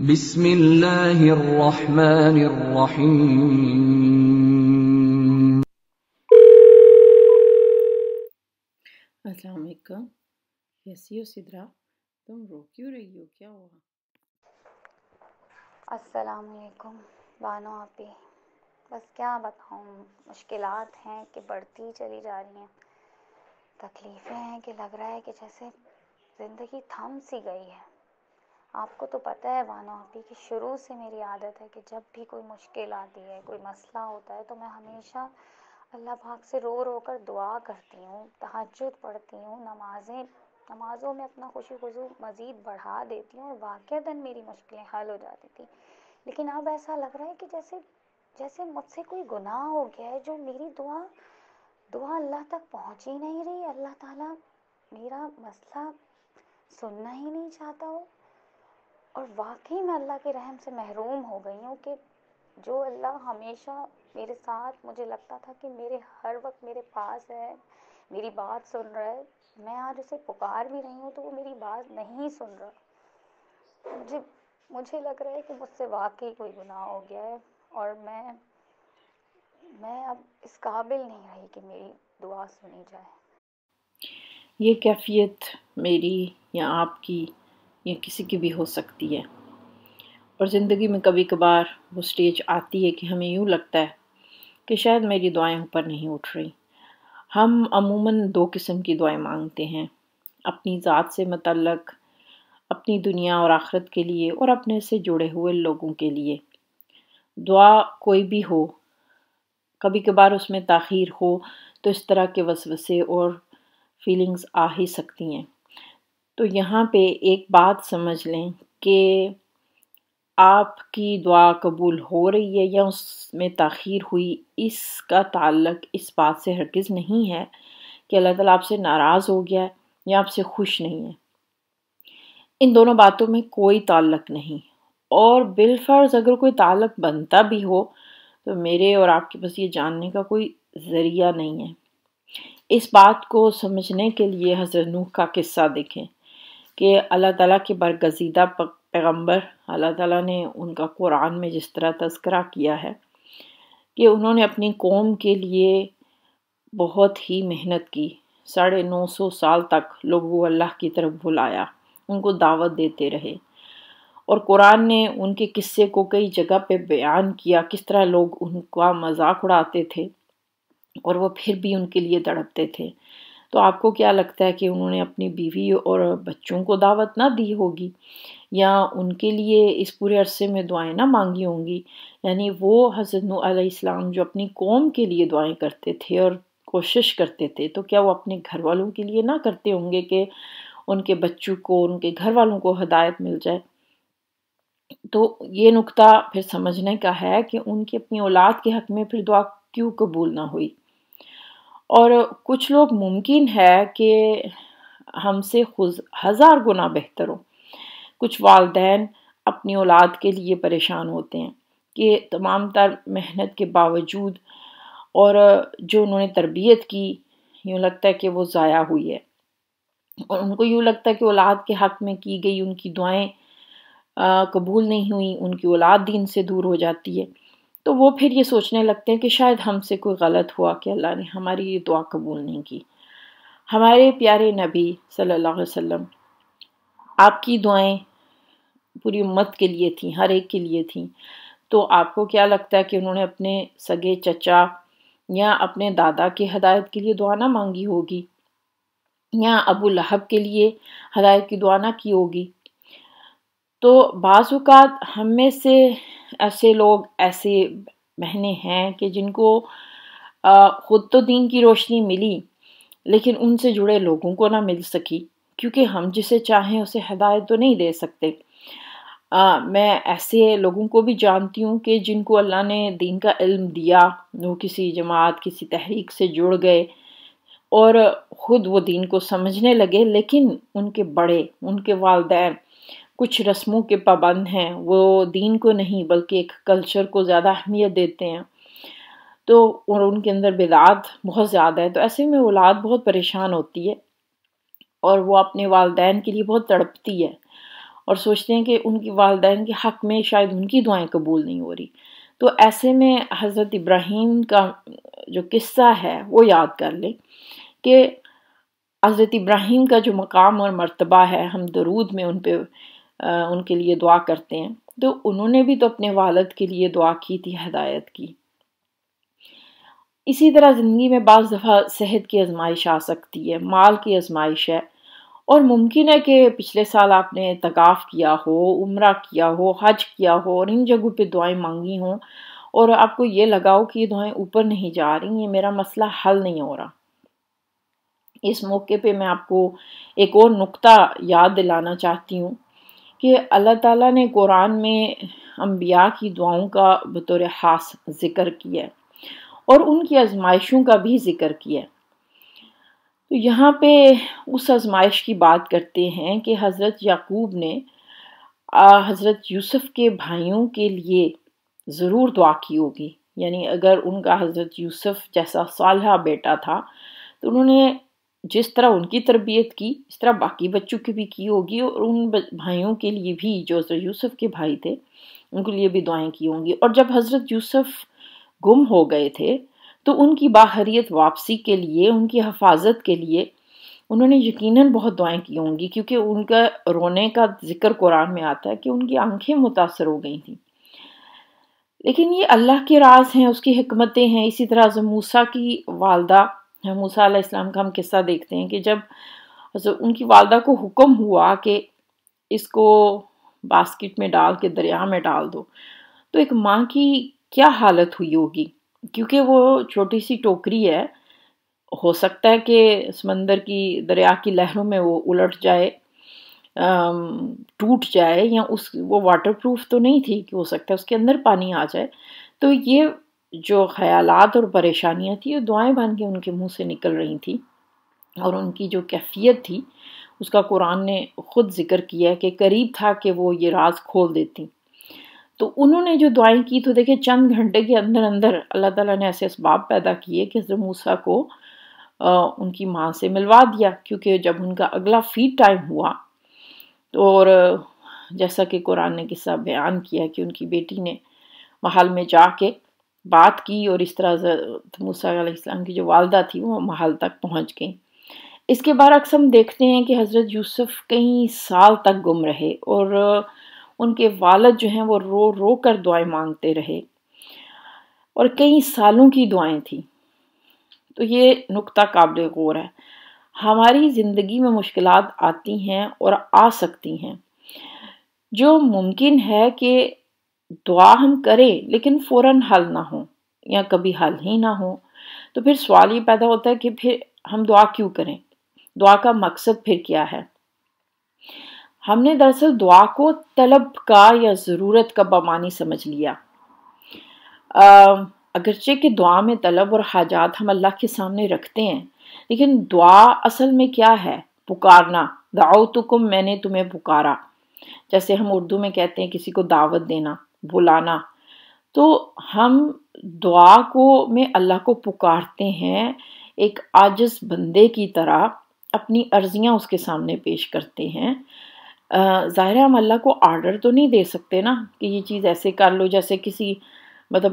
بسم اللہ الرحمن الرحیم۔ السلام علیکم، کیسی ہو سدرا؟ تم رو کیوں رہی ہو؟ کیا ہوا؟ السلام علیکم بانو آپی، بس کیا بتاؤں، مشکلات ہیں کہ بڑھتی چلی جا رہی ہیں، تکلیفیں ہیں کہ لگ رہا ہے کہ جیسے زندگی تھم سی گئی ہے۔ آپ کو تو پتہ ہے بانو آپی کہ شروع سے میری عادت ہے کہ جب بھی کوئی مشکل آتی ہے، کوئی مسئلہ ہوتا ہے، تو میں ہمیشہ اللہ پاک سے رو رو کر دعا کرتی ہوں، تہجد پڑھتی ہوں، نمازوں میں اپنا خوشی خضوع مزید بڑھا دیتی ہوں، اور واقعتاً میری مشکلیں حل ہو جاتی تھیں۔ لیکن اب ایسا لگ رہا ہے کہ جیسے مجھ سے کوئی گناہ ہو گیا ہے، جو میری دعا اللہ تک پہنچ ہی نہیں رہی، اللہ تعالیٰ میرا مسئلہ سننا ہی نہیں چاہتا ہو، اور واقعی میں اللہ کے رحم سے محروم ہو گئی ہوں کہ جو اللہ ہمیشہ میرے ساتھ، مجھے لگتا تھا کہ میرے ہر وقت میرے پاس ہے، میری بات سن رہا ہے، میں آج اسے پکار بھی رہی ہوں تو وہ میری بات نہیں سن رہا۔ مجھے لگ رہا ہے کہ مجھ سے واقعی کوئی گناہ ہو گیا ہے، اور میں اب اس قابل نہیں رہی کہ میری دعا سنی جائے۔ یہ کیفیت میری یا آپ کی یا کسی کی بھی ہو سکتی ہے، اور زندگی میں کبھی کبھار وہ سٹیج آتی ہے کہ ہمیں یوں لگتا ہے کہ شاید میری دعائیں اوپر نہیں اٹھ رہی۔ ہم عموماً دو قسم کی دعائیں مانگتے ہیں، اپنی ذات سے متعلق، اپنی دنیا اور آخرت کے لیے، اور اپنے سے جڑے ہوئے لوگوں کے لیے۔ دعا کوئی بھی ہو، کبھی کبھار اس میں تاخیر ہو تو اس طرح کے وسوسے اور فیلنگز آ ہی سکتی ہیں۔ تو یہاں پہ ایک بات سمجھ لیں کہ آپ کی دعا قبول ہو رہی ہے یا اس میں تاخیر ہوئی، اس کا تعلق اس بات سے ہرگز نہیں ہے کہ اللہ تعالیٰ آپ سے ناراض ہو گیا ہے یا آپ سے خوش نہیں ہے۔ ان دونوں باتوں میں کوئی تعلق نہیں، اور بالفرض اگر کوئی تعلق بنتا بھی ہو تو میرے اور آپ کے پاس یہ جاننے کا کوئی ذریعہ نہیں ہے۔ اس بات کو سمجھنے کے لیے حضرت نوح کا قصہ دیکھیں کہ اللہ تعالیٰ کے برگزیدہ پیغمبر، اللہ تعالیٰ نے ان کا قرآن میں جس طرح تذکرہ کیا ہے کہ انہوں نے اپنی قوم کے لیے بہت ہی محنت کی، 950 سال تک لوگوں کو اللہ کی طرف بلایا، ان کو دعوت دیتے رہے، اور قرآن نے ان کے قصے کو کئی جگہ پہ بیان کیا، کس طرح لوگ ان کا مذاق اڑاتے تھے اور وہ پھر بھی ان کے لیے تڑپتے تھے۔ تو آپ کو کیا لگتا ہے کہ انہوں نے اپنی بیوی اور بچوں کو دعوت نہ دی ہوگی، یا ان کے لیے اس پورے عرصے میں دعائیں نہ مانگی ہوں گی؟ یعنی وہ حضرت نوح علیہ السلام جو اپنی قوم کے لیے دعائیں کرتے تھے اور کوشش کرتے تھے، تو کیا وہ اپنے گھر والوں کے لیے نہ کرتے ہوں گے کہ ان کے بچوں کو، ان کے گھر والوں کو ہدایت مل جائے؟ تو یہ نقطہ پھر سمجھنے کا ہے کہ ان کی اپنی اولاد کے حق میں پھر دعا کیوں قبول نہ ہوئی۔ اور کچھ لوگ ممکن ہے کہ ہم سے خود 1000 گنا بہتر ہو۔ کچھ والدین اپنی اولاد کے لیے پریشان ہوتے ہیں کہ تمام تر محنت کے باوجود اور جو انہوں نے تربیت کی، یوں لگتا ہے کہ وہ ضائع ہوئی ہے، اور ان کو یوں لگتا ہے کہ اولاد کے حق میں کی گئی ان کی دعائیں قبول نہیں ہوئی، ان کی اولاد دین سے دور ہو جاتی ہے۔ تو وہ پھر یہ سوچنے لگتے ہیں کہ شاید ہم سے کوئی غلط ہوا کہ اللہ نے ہماری یہ دعا قبول نہیں کی۔ ہمارے پیارے نبی صلی اللہ علیہ وسلم، آپ کی دعائیں پوری امت کے لیے تھیں، ہر ایک کے لیے تھیں، تو آپ کو کیا لگتا ہے کہ انہوں نے اپنے سگے چچا یا اپنے دادا کی ہدایت کے لیے دعا نہ مانگی ہوگی، یا ابو لہب کے لیے ہدایت کی دعا نہ کی ہوگی؟ تو بعض اوقات ہم میں سے ایسے لوگ، ایسے بہنیں ہیں کہ جن کو خود تو دین کی روشنی ملی، لیکن ان سے جڑے لوگوں کو نہ مل سکی، کیونکہ ہم جسے چاہیں اسے ہدایت تو نہیں دے سکتے۔ میں ایسے لوگوں کو بھی جانتی ہوں کہ جن کو اللہ نے دین کا علم دیا، وہ کسی جماعت، کسی تحریک سے جڑ گئے اور خود وہ دین کو سمجھنے لگے، لیکن ان کے بڑے، ان کے والدین کچھ رسموں کے پابند ہیں، وہ دین کو نہیں بلکہ ایک کلچر کو زیادہ اہمیت دیتے ہیں، تو اور ان کے اندر بدعات بہت زیادہ ہے۔ تو ایسے میں اولاد بہت پریشان ہوتی ہے اور وہ اپنے والدین کے لیے بہت تڑپتی ہے، اور سوچتے ہیں کہ ان کی والدین کے حق میں شاید ان کی دعائیں قبول نہیں ہو رہی. تو ایسے میں حضرت ابراہیم کا جو قصہ ہے وہ یاد کر لیں کہ حضرت ابراہیم کا جو مقام اور مرتبہ ہے، ہم درود میں ان کے لیے دعا کرتے ہیں، تو انہوں نے بھی تو اپنے والد کے لیے دعا کی تھی، ہدایت کی. اسی طرح زندگی میں بعض دفعہ صحت کی آزمائش آ سکتی ہے، مال کی آزمائش ہے، اور ممکن ہے کہ پچھلے سال آپ نے اعتکاف کیا ہو، عمرہ کیا ہو، حج کیا ہو اور ان جگہوں پہ دعائیں مانگی ہوں، اور آپ کو یہ لگا ہو کہ یہ دعائیں اوپر نہیں جا رہی، یہ میرا مسئلہ حل نہیں ہو رہا. اس موقع پہ میں آپ کو ایک اور نقطہ یاد دلانا چاہتی ہوں کہ اللہ تعالیٰ نے قرآن میں انبیاء کی دعاؤں کا بطور خاص ذکر کیا ہے اور ان کی آزمائشوں کا بھی ذکر کیا ہے. تو یہاں پہ اس آزمائش کی بات کرتے ہیں کہ حضرت یعقوب نے حضرت یوسف کے بھائیوں کے لیے ضرور دعا کی ہوگی. یعنی اگر ان کا حضرت یوسف جیسا صالحہ بیٹا تھا تو انہوں نے جس طرح ان کی تربیت کی اس طرح باقی بچوں کی بھی کی ہوگی، اور ان بھائیوں کے لیے بھی جو حضرت یوسف کے بھائی تھے ان کے لیے بھی دعائیں کی ہوں گی. اور جب حضرت یوسف گم ہو گئے تھے تو ان کی باحریت واپسی کے لیے، ان کی حفاظت کے لیے انہوں نے یقیناً بہت دعائیں کی ہوں گی، کیونکہ ان کا رونے کا ذکر قرآن میں آتا ہے کہ ان کی آنکھیں متاثر ہو گئی تھیں. لیکن یہ اللہ کے راز ہیں، اس کی حکمتیں ہیں. اسی طرح حضرت موسیٰ کی والدہ، موسیٰ علیہ السلام کا ہم قصہ دیکھتے ہیں کہ جب ان کی والدہ کو حکم ہوا کہ اس کو باسکٹ میں ڈال کے دریا میں ڈال دو، تو ایک ماں کی کیا حالت ہوئی ہوگی، کیونکہ وہ چھوٹی سی ٹوکری ہے، ہو سکتا ہے کہ سمندر کی دریا کی لہروں میں وہ الٹ جائے، ٹوٹ جائے، یا وہ واٹر پروف تو نہیں تھی کہ ہو سکتا ہے اس کے اندر پانی آ جائے. تو یہ جو خیالات اور پریشانیاں تھیں یہ دعائیں بن کے ان کے منہ سے نکل رہی تھیں، اور ان کی جو کیفیت تھی اس کا قرآن نے خود ذکر کیا ہے کہ قریب تھا کہ وہ یہ راز کھول دیتی. تو انہوں نے جو دعائیں کی تو دیکھیں چند گھنٹے کے اندر اندر اللہ تعالیٰ نے ایسے اسباب پیدا کیے کہ حضرت موسیٰ کو ان کی ماں سے ملوا دیا، کیونکہ جب ان کا اگلا فیڈ ٹائم ہوا اور جیسا کہ قرآن نے قصہ بیان کیا کہ ان کی بیٹی نے محل میں جا کے بات کی، اور اس طرح موسیٰ علیہ السلام کی جو والدہ تھی وہ محل تک پہنچ گئیں. اس کے برعکس ہم دیکھتے ہیں کہ حضرت یوسف کئی سال تک گم رہے، اور ان کے والد جو ہیں وہ رو رو کر دعائیں مانگتے رہے، اور کئی سالوں کی دعائیں تھیں. تو یہ نقطہ قابل غور ہے. ہماری زندگی میں مشکلات آتی ہیں اور آ سکتی ہیں، جو ممکن ہے کہ دعا ہم کریں لیکن فوراً حل نہ ہو یا کبھی حل ہی نہ ہو. تو پھر سوال یہ پیدا ہوتا ہے کہ پھر ہم دعا کیوں کریں، دعا کا مقصد پھر کیا ہے. ہم نے دراصل دعا کو طلب کا یا ضرورت کا بمانی سمجھ لیا. اگرچہ کہ دعا میں طلب اور حاجات ہم اللہ کے سامنے رکھتے ہیں، لیکن دعا اصل میں کیا ہے؟ پکارنا. دعوتکم، میں نے تمہیں پکارا. جیسے ہم اردو میں کہتے ہیں کسی کو دعوت دینا، بلانا. تو ہم دعا میں اللہ کو پکارتے ہیں، ایک عاجز بندے کی طرح اپنی عرضیاں اس کے سامنے پیش کرتے ہیں. ظاہر ہے ہم اللہ کو آرڈر تو نہیں دے سکتے نا کہ یہ چیز ایسے کر لو، جیسے کسی مطلب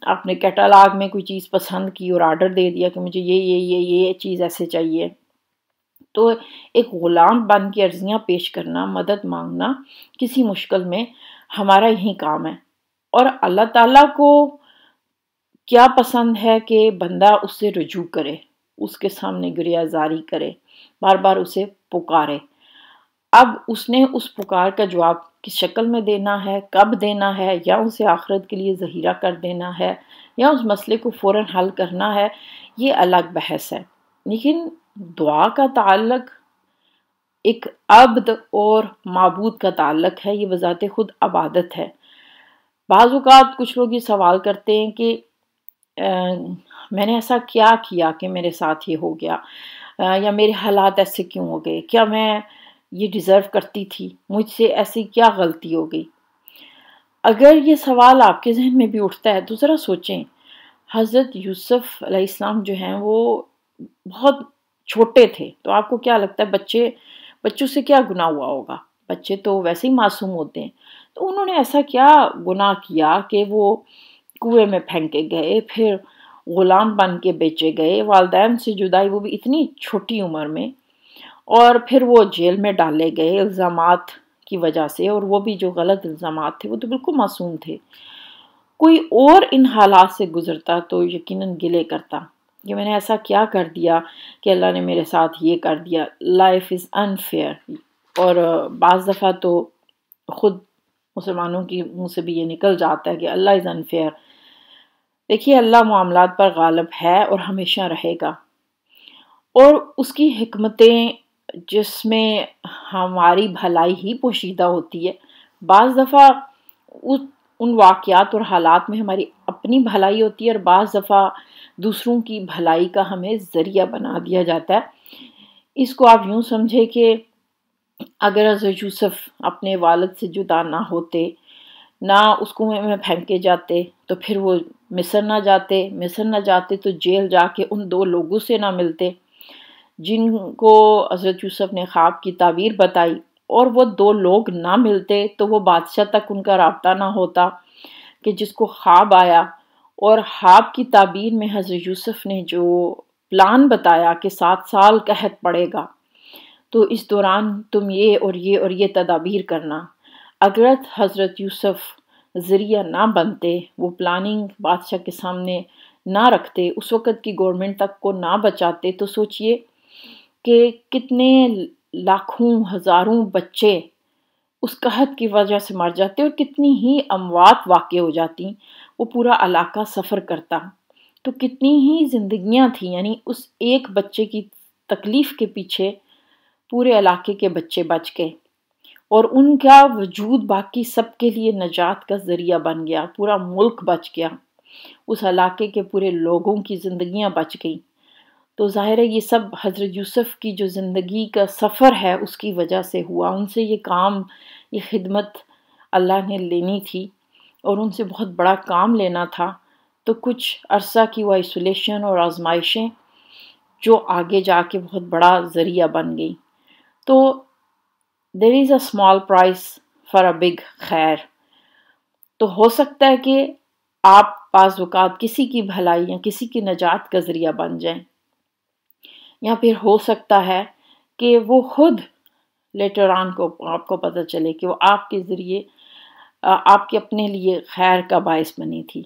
آپ نے کیٹالاگ میں کوئی چیز پسند کی اور آرڈر دے دیا کہ مجھے یہ چیز ایسے چاہیے. تو ایک غلام بن کے عرضیاں پیش کرنا، مدد مانگنا کسی مشکل میں ہمارا یہی کام ہے. اور اللہ تعالیٰ کو کیا پسند ہے کہ بندہ اس سے رجوع کرے، اس کے سامنے گریہ زاری کرے، بار بار اسے پکارے. اب اس نے اس پکار کا جواب کس شکل میں دینا ہے، کب دینا ہے، یا اسے آخرت کے لیے ذخیرہ کر دینا ہے، یا اس مسئلے کو فوراً حل کرنا ہے، یہ الگ بحث ہے. لیکن دعا کا تعلق ایک عبد اور معبود کا تعلق ہے، یہ بذات خود عبادت ہے. بعض اوقات کچھ لوگ یہ سوال کرتے ہیں کہ میں نے ایسا کیا کیا کہ میرے ساتھ یہ ہو گیا، یا میرے حالات ایسے کیوں ہو گئے، کیا میں یہ ڈیزرو کرتی تھی، مجھ سے ایسی کیا غلطی ہو گئی. اگر یہ سوال آپ کے ذہن میں بھی اٹھتا ہے تو ذرا سوچیں، حضرت یوسف علیہ السلام جو ہیں وہ بہت چھوٹے تھے، تو آپ کو کیا لگتا ہے بچوں سے کیا گناہ ہوا ہوگا؟ بچے تو ویسے ہی معصوم ہوتے ہیں، تو انہوں نے ایسا کیا گناہ کیا کہ وہ کنویں میں پھینکے گئے، پھر غلام بن کے بیچے گئے، والدین سے جدائی وہ بھی اتنی چھوٹی عمر میں، اور پھر وہ جیل میں ڈالے گئے الزامات کی وجہ سے، اور وہ بھی جو غلط الزامات تھے، وہ تو بالکل معصوم تھے۔ کوئی اور ان حالات سے گزرتا تو یقیناً گلے کرتا کہ میں نے ایسا کیا کر دیا کہ اللہ نے میرے ساتھ یہ کر دیا، لائف از انفیئر۔ اور بعض دفعہ تو خود مسلمانوں کی منہ سے بھی یہ نکل جاتا ہے کہ اللہ از انفیئر۔ دیکھیے، اللہ معاملات پر غالب ہے اور ہمیشہ رہے گا، اور اس کی حکمتیں جس میں ہماری بھلائی ہی پوشیدہ ہوتی ہے، بعض دفعہ ان واقعات اور حالات میں ہماری اپنی بھلائی ہوتی ہے، اور بعض دفعہ دوسروں کی بھلائی کا ہمیں ذریعہ بنا دیا جاتا ہے۔ اس کو آپ یوں سمجھے کہ اگر حضرت یوسف اپنے والد سے جدا نہ ہوتے، نہ اس کنویں میں پھینکے جاتے، تو پھر وہ مصر نہ جاتے تو جیل جا کے ان 2 لوگوں سے نہ ملتے جن کو حضرت یوسف نے خواب کی تعبیر بتائی، اور وہ 2 لوگ نہ ملتے تو وہ بادشاہ تک ان کا رابطہ نہ ہوتا کہ جس کو خواب آیا، اور خواب کی تعبیر میں حضرت یوسف نے جو پلان بتایا کہ 7 سال قحط پڑے گا، تو اس دوران تم یہ اور یہ اور یہ تدابیر کرنا۔ اگر حضرت یوسف ذریعہ نہ بنتے، وہ پلاننگ بادشاہ کے سامنے نہ رکھتے، اس وقت کی گورنمنٹ تک کو نہ بچاتے، تو سوچئے کہ کتنے لاکھوں ہزاروں بچے اس قحط کی وجہ سے مر جاتے، اور کتنی ہی اموات واقع ہو جاتی، وہ پورا علاقہ سفر کرتا، تو کتنی ہی زندگیاں تھیں، یعنی اس ایک بچے کی تکلیف کے پیچھے پورے علاقے کے بچے بچ گئے، اور ان کا وجود باقی سب کے لیے نجات کا ذریعہ بن گیا، پورا ملک بچ گیا، اس علاقے کے پورے لوگوں کی زندگیاں بچ گئیں۔ تو ظاہر ہے یہ سب حضرت یوسف کی جو زندگی کا سفر ہے اس کی وجہ سے ہوا، ان سے یہ کام، یہ خدمت اللہ نے لینی تھی، اور ان سے بہت بڑا کام لینا تھا، تو کچھ عرصہ کی وہ آئسولیشن اور آزمائشیں جو آگے جا کے بہت بڑا ذریعہ بن گئی۔ تو there is a small price for a big خیر۔ تو ہو سکتا ہے کہ آپ بعض اوقات کسی کی بھلائی یا کسی کی نجات کا ذریعہ بن جائیں، یا پھر ہو سکتا ہے کہ وہ خود لیٹر آن کو آپ کو پتہ چلے کہ وہ آپ کے ذریعے آپ کے اپنے لیے خیر کا باعث بنی تھی۔